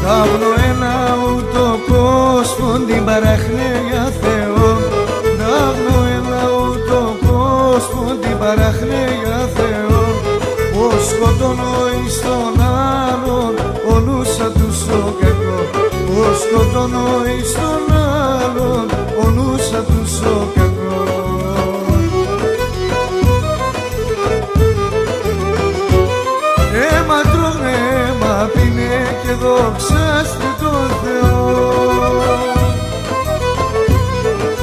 Δάβνω ένα ούτω κόσμο την παραχνέα Θεό. Δάβνω ένα ούτω κόσμο την παραχνέα Θεό. Πως σκοτώνω εις τον άλλον ολούσα τους ο κακό. Πως σκοτώνω εις τον άλλον ολούσα τους ο κακό. Αίμα τρώνε, αίμα πίνε και δοξάστε τον Θεό.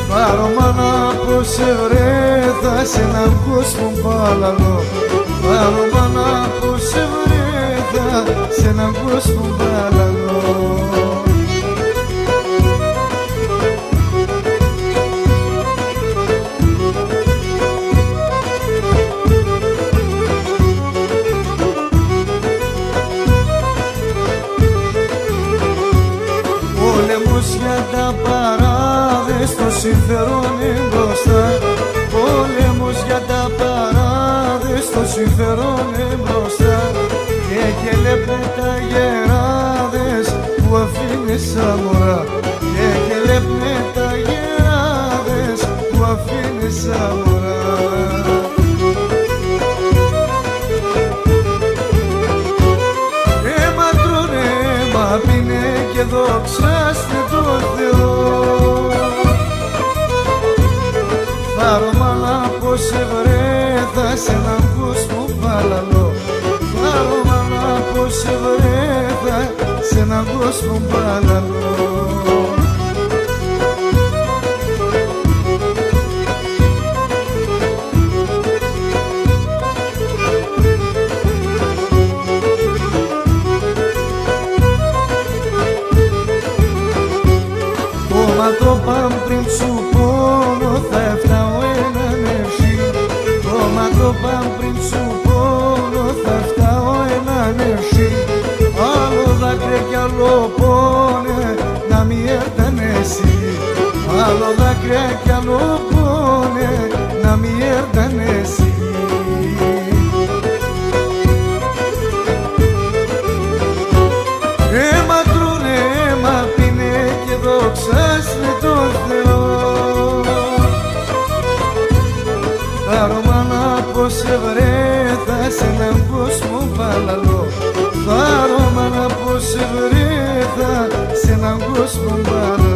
Φάρωμα πως ευρέθα σε έναν κόσμο παλαβό. Φάρωμα πως ευρέθα σε έναν κόσμο παλαβό. Πόλεμος για τα παράδες, το συμφέρον εμπροστά. Πόλεμος για τα παράδες, το συμφέρον εμπροστά. Και λέπνε τα γεράδες που αφήνες σαν μωρά. Και λέπνε τα γεράδες που αφήνες σαν μωρά. Αίμα τρώνε, αίμα πίνε και δοξάστε τον Θεό. Φάρωμα πως ευρέθα σε έναν κόσμο παλαβό. Φάρωμα πως ευρέθα σε έναν κόσμο παλαβό. Κόμμα το παν πριν σου πόνο θα έφταω έναν ευχή. Κόμμα το παν πριν σου πόνο θα έφταω έναν ευχή. Άλλο δάκρυ κι άλλο πόνε να μη έρθαν εσύ. Άλλο δάκρυ κι άλλο πόνε να μη έρθαν εσύ. Αίμα τρώνε, αίμα πίνε και δοξάστε τον Θεό. Φάρωμα πως ευρέθα σε έναν κόσμο παλαβό. Φάρωμα πως ευρέθα σε έναν κόσμο παλαβό.